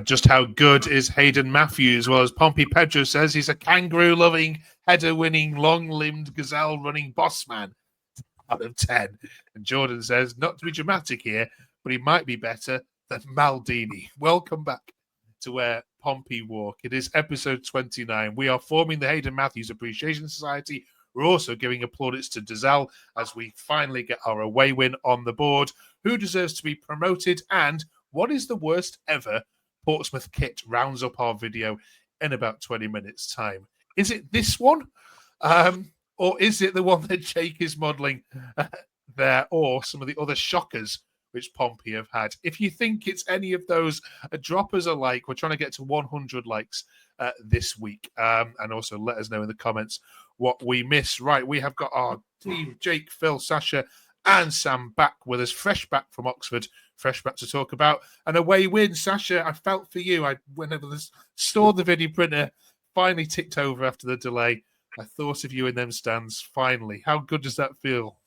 Just how good is Hayden Matthews? Well, as Pompey Pedro says, he's a kangaroo-loving, header-winning, long-limbed, gazelle-running boss man out of 10. And Jordan says, not to be dramatic here, but he might be better than Maldini. Welcome back to Where Pompey Walk. It is episode 29. We are forming the Hayden Matthews Appreciation Society. We're also giving plaudits to Dezel as we finally get our away win on the board. Who deserves to be promoted? And what is the worst ever Portsmouth kit? Rounds up our video in about 20 minutes' time. Is it this one? Or is it the one that Jake is modelling there? Or some of the other shockers which Pompey have had? If you think it's any of those, drop us a like. We're trying to get to 100 likes this week. And also let us know in the comments what we miss. Right, we have got our team, Jake, Phil, Sasha, and Sam back with us, fresh back from Oxford, fresh back to talk about an away win. Sasha, I felt for you. Whenever the video printer finally ticked over after the delay, I thought of you in them stands finally. How good does that feel?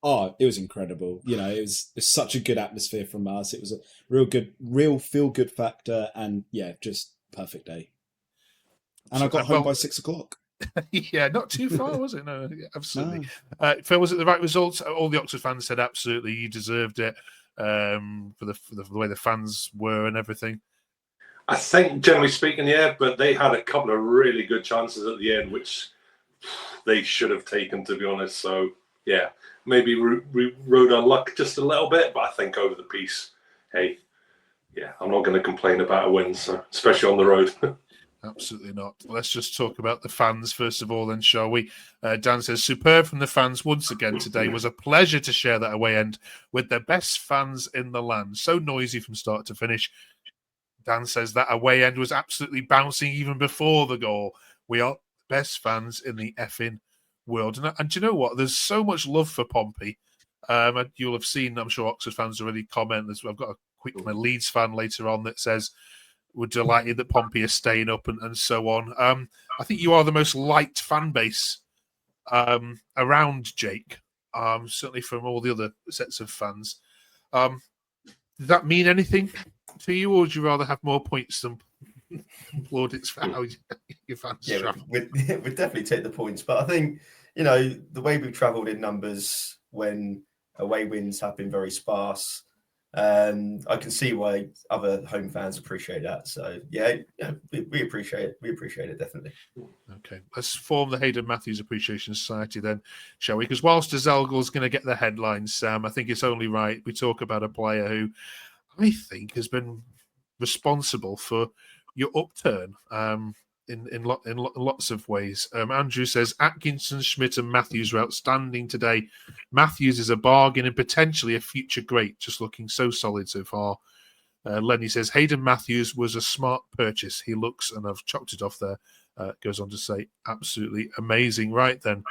Oh, it was incredible. You know, it was such a good atmosphere from us. It was a real feel-good factor, and yeah, just perfect day. And I got home by 6 o'clock. Yeah, not too far, was it? No, absolutely. No. Phil, was it the right results? All the Oxford fans said absolutely, you deserved it for the way the fans were and everything. I think, generally speaking, yeah, but they had a couple of really good chances at the end, which they should have taken, to be honest. So, yeah, maybe we rode our luck just a little bit, but I think over the piece, hey, yeah, I'm not going to complain about a win, so, especially on the road. Absolutely not. Let's just talk about the fans first of all, then, shall we? Dan says, superb from the fans once again today. Was a pleasure to share that away end with the best fans in the land. So noisy from start to finish. Dan says that away end was absolutely bouncing even before the goal. We are the best fans in the effing world. And do you know what? There's so much love for Pompey. You'll have seen, I'm sure Oxford fans already comment. I've got a quick my Leeds fan later on that says, we're delighted that Pompey is staying up and so on. I think you are the most liked fan base around, Jake, certainly from all the other sets of fans. Does that mean anything to you, or would you rather have more points than plaudits for how your fans travel? We'd definitely take the points. But I think, you know, the way we've travelled in numbers when away wins have been very sparse, I can see why other home fans appreciate that. So yeah, we appreciate it. We appreciate it, definitely. Okay, let's form the Hayden Matthews Appreciation Society then, shall we? Because whilst Dozzell is going to get the headlines, Sam, I think it's only right we talk about a player who I think has been responsible for your upturn in lots of ways. Andrew says Atkinson, Schmidt and Matthews were outstanding today. Matthews is a bargain and potentially a future great, just looking so solid so far. Lenny says Hayden Matthews was a smart purchase. He looks, and I've chopped it off there, goes on to say absolutely amazing. Right then.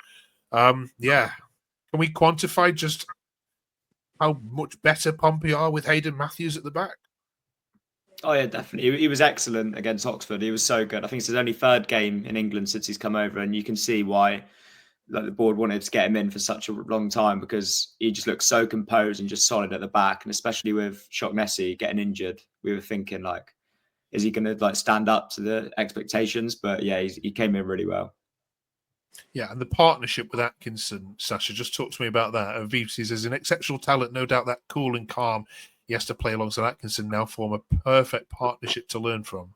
Yeah. Can we quantify just how much better Pompey are with Hayden Matthews at the back? Oh, yeah, definitely. He was excellent against Oxford. He was so good. I think it's his only third game in England since he's come over, and you can see why the board wanted to get him in for such a long time, because he just looks so composed and just solid at the back. And especially with Shocknessi getting injured, we were thinking, like, is he going to stand up to the expectations? But yeah, he came in really well. Yeah, and the partnership with Atkinson, Sasha, just talk to me about that. Vipsis is an exceptional talent, no doubt that cool and calm he has to play alongside Atkinson now form a perfect partnership to learn from.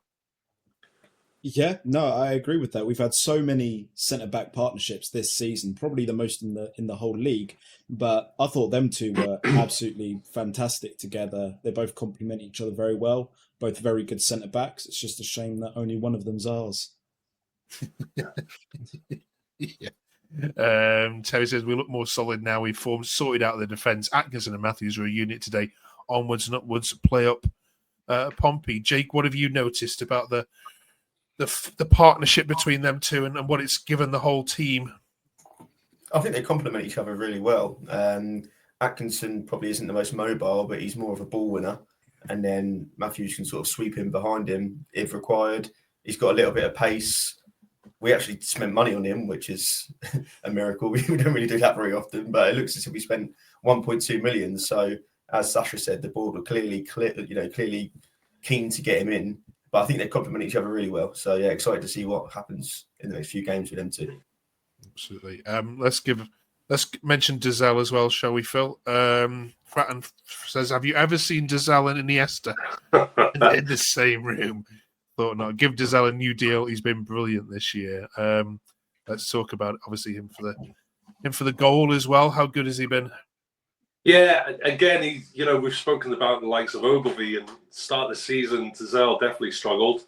Yeah, no, I agree with that. We've had so many centre-back partnerships this season, probably the most in the whole league. But I thought them two were absolutely fantastic together. They both complement each other very well. Both very good centre-backs. It's just a shame that only one of them's ours. Yeah. Terry says we look more solid now. We've sorted out the defence. Atkinson and Matthews are a unit today. Onwards and upwards, play up Pompey. Jake, what have you noticed about the partnership between them two and what it's given the whole team? I think they complement each other really well. Atkinson probably isn't the most mobile, but he's more of a ball winner. And then Matthews can sort of sweep in behind him if required. He's got a little bit of pace. We actually spent money on him, which is a miracle. We don't really do that very often, but it looks as if we spent 1.2 million. So, as Sasha said, the board were clearly keen to get him in. But I think they complement each other really well. So yeah, excited to see what happens in the next few games with them two. Absolutely. Let's mention Dezel as well, shall we, Phil? Fratton says, "Have you ever seen Dezel and Iniesta in the same room?" Thought not. Give Dezel a new deal. He's been brilliant this year. Let's talk about obviously him for the goal as well. How good has he been? Yeah, again, we've spoken about the likes of Ogilvy and start of the season. Dezel definitely struggled.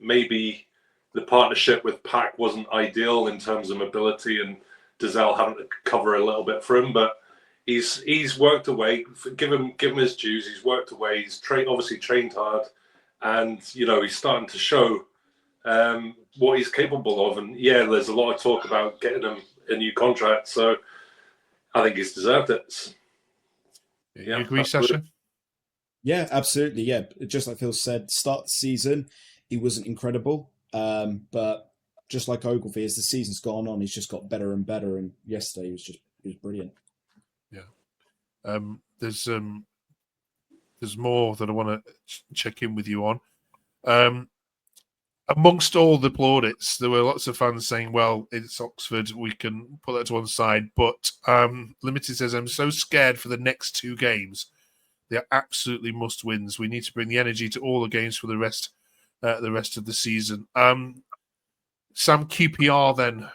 Maybe the partnership with Pack wasn't ideal in terms of mobility, and Dezel having to cover a little bit for him. But he's worked away. Give him his dues. He's worked away. He's obviously trained hard, and he's starting to show what he's capable of. And yeah, there's a lot of talk about getting him a new contract. So I think he's deserved it. You agree, Sasha? Yeah, absolutely. Yeah, just like Phil said, start of the season, he wasn't incredible. But just like Ogilvy, as the season's gone on, he's just got better and better. And yesterday he was brilliant. Yeah. There's more that I want to check in with you on. Amongst all the plaudits, there were lots of fans saying, well, it's Oxford, we can put that to one side. But Limited says, I'm so scared for the next two games. They are absolutely must-wins. We need to bring the energy to all the games for the rest of the season. Sam, QPR then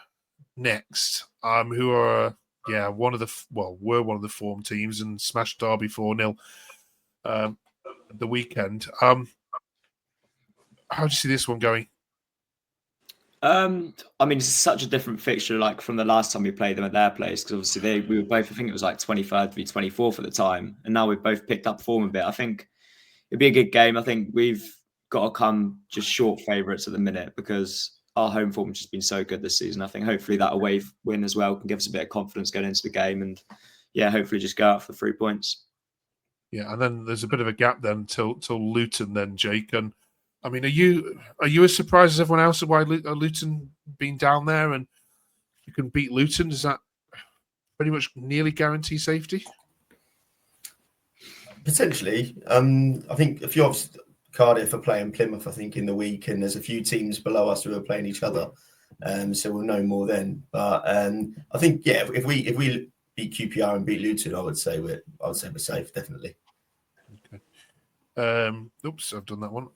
next, who are one of the form teams and smashed Derby 4-0 the weekend. How do you see this one going? I mean, it's such a different fixture, like from the last time we played them at their place, because obviously we were both, I think it was like 23rd v 24th at the time, and now we've both picked up form a bit. I think it'd be a good game. I think we've got to come just short favourites at the minute because our home form has just been so good this season. I think hopefully that away win as well can give us a bit of confidence going into the game, and hopefully just go out for the 3 points. Yeah, and then there's a bit of a gap then till Luton then, Jake. And I mean, are you as surprised as everyone else at why Luton being down there and you can beat Luton? Does that pretty much nearly guarantee safety? Potentially. I think a few of Cardiff are playing Plymouth, I think, in the week, and there's a few teams below us who are playing each other. So we'll know more then. But I think, if we beat QPR and beat Luton, I would say we're safe, definitely. Okay. Oops, I've done that one.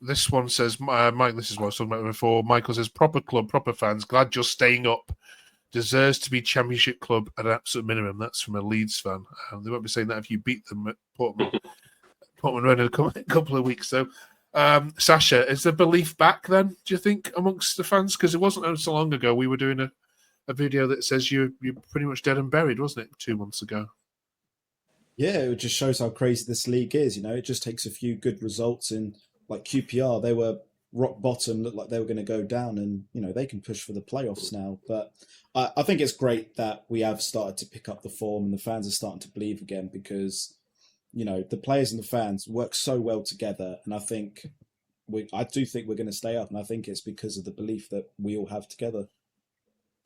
This one says, Mike, this is what I was talking about before. Michael says, proper club, proper fans, glad you're staying up. Deserves to be championship club at an absolute minimum. That's from a Leeds fan. They won't be saying that if you beat them at Portman Road in a couple of weeks. So, Sasha, is the belief back then, do you think, amongst the fans? Because it wasn't so long ago we were doing a video that says you're pretty much dead and buried, wasn't it, 2 months ago? Yeah, it just shows how crazy this league is. It just takes a few good results. And like QPR, they were rock bottom, looked like they were going to go down, and they can push for the playoffs now. But I think it's great that we have started to pick up the form and the fans are starting to believe again because the players and the fans work so well together, and I do think we're going to stay up, and I think it's because of the belief that we all have together.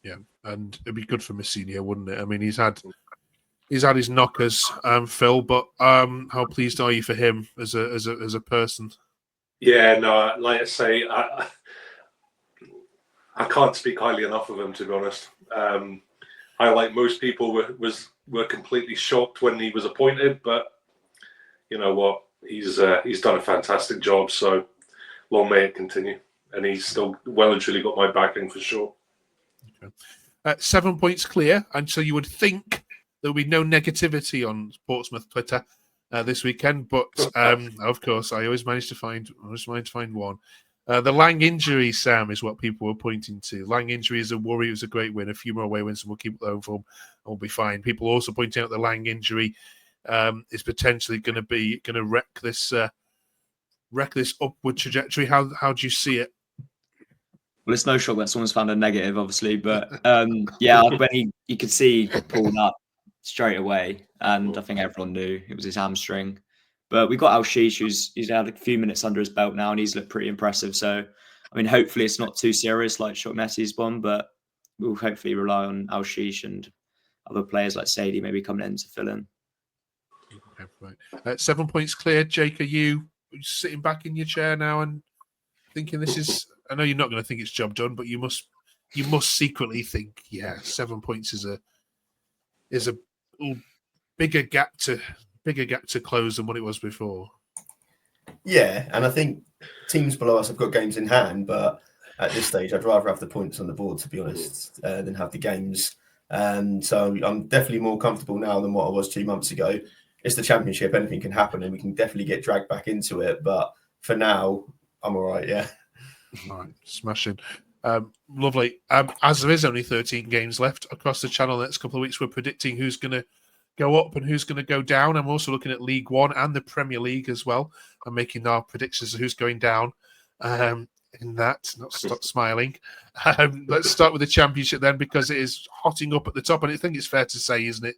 Yeah, and it'd be good for Messina, wouldn't it? I mean, he's had his knockers, Phil, but how pleased are you for him as a person? Yeah, no, like I say, I can't speak highly enough of him, to be honest. I, like most people, were completely shocked when he was appointed, but you know what? He's done a fantastic job, so long may it continue. And he's still well and truly got my backing for sure. Okay. 7 points clear, and so you would think there will be no negativity on Portsmouth Twitter this weekend, but of course, I always manage to find one. The Lang injury, Sam, is what people were pointing to. Lang injury is a worry. It was a great win. A few more away wins, and we'll keep the home form, and we'll be fine. People also pointing out the Lang injury is potentially going to wreck this upward trajectory. How do you see it? Well, it's no shock that someone's found a negative, obviously, but when you could see he pulled up straight away, and I think everyone knew it was his hamstring. But we got Al-Shish, who's had a few minutes under his belt now, and he's looked pretty impressive. So, I mean, hopefully it's not too serious like Shocknessi's one, but we'll hopefully rely on Al-Shish and other players like Sadie maybe coming in to fill in. Okay, right. 7 points clear. Jake, are you sitting back in your chair now and thinking this is? I know you're not going to think it's job done, but you must secretly think, yeah, 7 points is a bigger gap to close than what it was before. Yeah, and I think teams below us have got games in hand, but at this stage, I'd rather have the points on the board, to be honest, than have the games. So I'm definitely more comfortable now than what I was 2 months ago. It's the Championship; anything can happen, and we can definitely get dragged back into it. But for now, I'm all right. Yeah. All right, smashing. Lovely. As there is only 13 games left across the channel the next couple of weeks, we're predicting who's going to go up and who's going to go down. I'm also looking at League One and the Premier League as well. I'm making our predictions of who's going down. In that, not stop smiling. Let's start with the Championship then, because it is hotting up at the top. And I think it's fair to say, isn't it,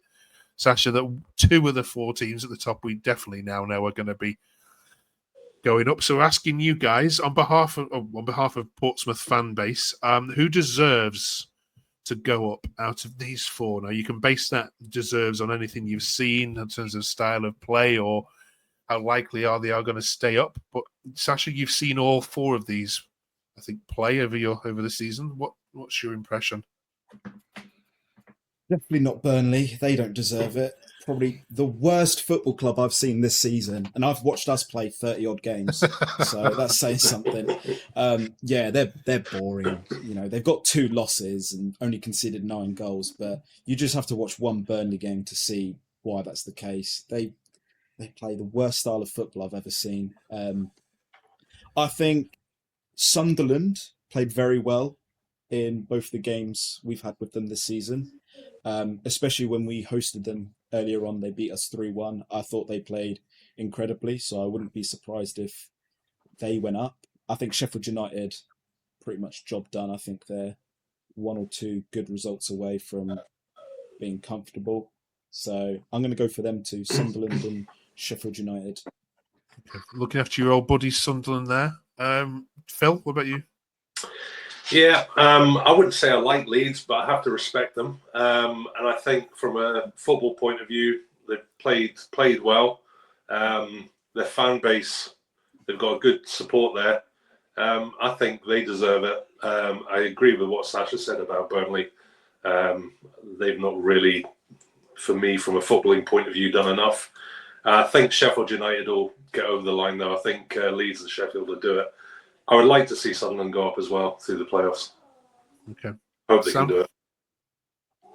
Sasha, that 2 of the 4 teams at the top we definitely now know are going to be going up. So we're asking you guys on behalf of Portsmouth fan base, who deserves to go up out of these 4? Now you can base that deserves on anything you've seen in terms of style of play or how likely they are going to stay up. But Sasha, you've seen all 4 of these, I think, play over the season. What's your impression? Definitely not Burnley. They don't deserve it. Probably the worst football club I've seen this season, and I've watched us play 30-odd games, so that's saying something. Yeah, they're boring. You know, they've got 2 losses and only conceded 9 goals, but you just have to watch one Burnley game to see why that's the case. They play the worst style of football I've ever seen. I think Sunderland played very well in both the games we've had with them this season, especially when we hosted them earlier on. They beat us 3-1. I thought they played incredibly, so I wouldn't be surprised if they went up. I think Sheffield United, pretty much job done. I think they're 1 or 2 good results away from being comfortable. So I'm going to go for them too, Sunderland and Sheffield United. Okay. Looking after your old buddy Sunderland there. Phil, what about you? Yeah, I wouldn't say I like Leeds, but I have to respect them. And I think from a football point of view, they've played well. Their fan base, they've got a good support there. I think they deserve it. I agree with what Sasha said about Burnley. They've not really, for me, from a footballing point of view, done enough. I think Sheffield United will get over the line, though. I think Leeds and Sheffield will do it. I would like to see Sunderland go up as well through the playoffs. Okay. Hope they can do it.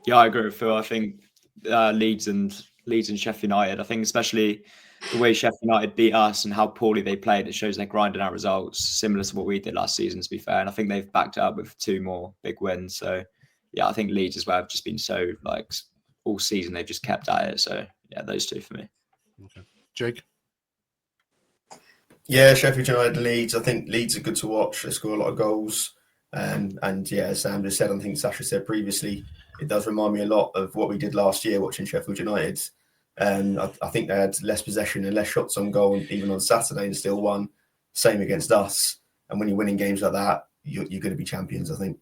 Yeah, I agree with Phil. I think Leeds and Sheffield United, I think especially the way Sheffield United beat us and how poorly they played, it shows they're grinding out results, similar to what we did last season, to be fair. And I think they've backed it up with 2 more big wins. So, yeah, I think Leeds as well have just been so, all season, they've just kept at it. So, yeah, those 2 for me. Okay. Jake? Yeah, Sheffield United, Leeds. I think Leeds are good to watch. They score a lot of goals. And yeah, as Sam just said, I think Sasha said previously, it does remind me a lot of what we did last year watching Sheffield United. And I think they had less possession and less shots on goal, even on Saturday, and still won. Same against us. And when you're winning games like that, you're going to be champions, I think.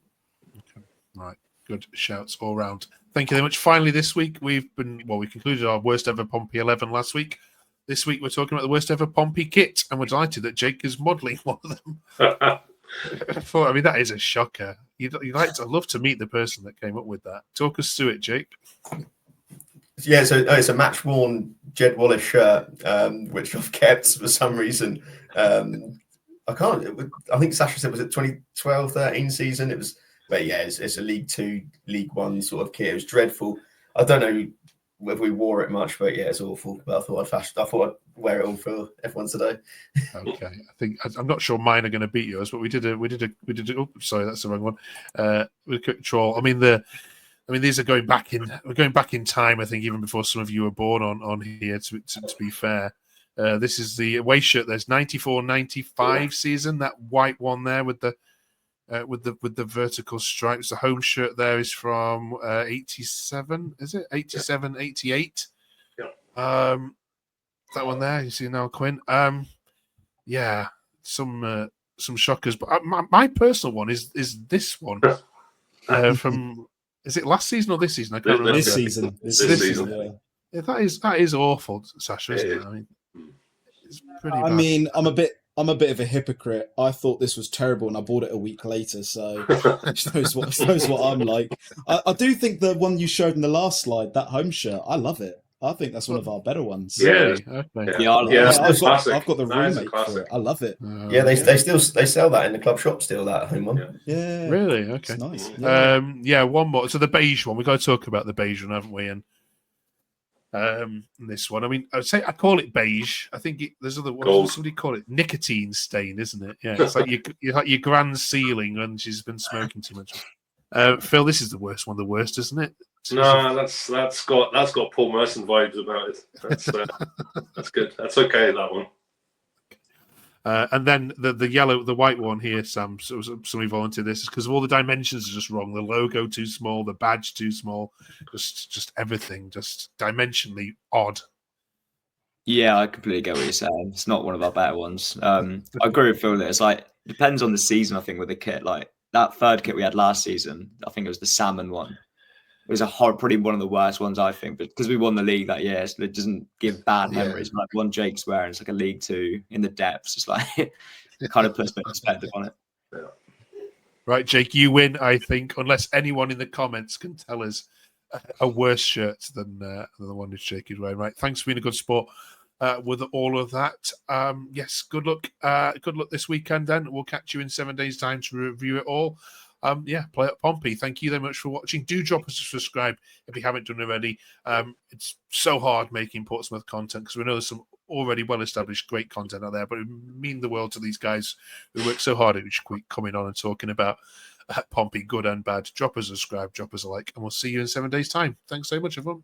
Okay. Right. Good shouts all round. Thank you very much. Finally, this week, we concluded our worst ever Pompey 11 last week. This week, we're talking about the worst ever Pompey kit, and we're delighted that Jake is modelling one of them. I mean, that is a shocker. I'd love to meet the person that came up with that. Talk us through it, Jake. Yeah, so it's a match-worn Jed Wallace shirt, which I've kept for some reason. I think Sasha said, was it 2012-13 season? It was, but yeah, it's a League 2, League 1 sort of kit. It was dreadful. I don't know whether we wore it much, but yeah, it's awful. But I thought I'd wear it all for everyone today. Okay, I'm not sure mine are going to beat yours, but we did a. Oh, sorry, that's the wrong one. With a quick troll. I mean, these are going back in time. I think even before some of you were born on here. To be fair, this is the away shirt. There's 94-95 season. That white one there with the vertical stripes. The home shirt there is from 87. Is it 87, 88? Yeah. That one there. You see now, Quinn. Yeah, some shockers. But my personal one is this one from. Is it last season or this season? I can't remember. This season. This season. Yeah, that is awful, Sasha. Isn't it? I mean, It's pretty I bad. mean, I'm a bit of a hypocrite. I thought this was terrible, and I bought it a week later. So shows what I'm like. I do think the one you showed in the last slide, that home shirt, I love it. I think that's one of our better ones. Really? Okay. Yeah, I like yeah, it. it's classic. I've got the That is a remake for classic. it. I love it. Yeah, they sell that in the club shop still, that home one. Yeah, Really? Okay. it's nice. Yeah, one more. So the beige one, we've got to talk about the beige one, haven't we? And this one, I mean, I call it beige. I think there's other ones. Somebody call it nicotine stain, isn't it? Yeah, it's like your grand ceiling when she's been smoking too much. Phil, this is the worst one. The worst, isn't it? No, that's got Paul Merson vibes about it. That's good. That's okay. That one. And then the white one here, Sam. So somebody volunteered this because all the dimensions are just wrong. The logo too small, the badge too small, just everything just dimensionally odd. Yeah, I completely get what you're saying. It's not one of our better ones. I agree with Phil. It's like depends on the season. I think with the kit, like that third kit we had last season, I think it was the salmon one. It was probably one of the worst ones, I think, but because we won the league that year, so it doesn't give bad memories. Like one Jake's wearing, it's like a League Two in the depths. It's like it kind of puts a bit of perspective on it. Yeah. Right, Jake, you win, I think, unless anyone in the comments can tell us a worse shirt than the one that Jake is wearing. Right, thanks for being a good sport with all of that. Yes, good luck. Good luck this weekend. Then we'll catch you in 7 days' time to review it all. Play at Pompey. Thank you very much for watching. Do drop us a subscribe if you haven't done already. It's so hard making Portsmouth content because we know there's some already well-established great content out there, but it means the world to these guys who work so hard each week coming on and talking about Pompey, good and bad. Drop us a subscribe, drop us a like, and we'll see you in 7 days' time. Thanks so much, everyone.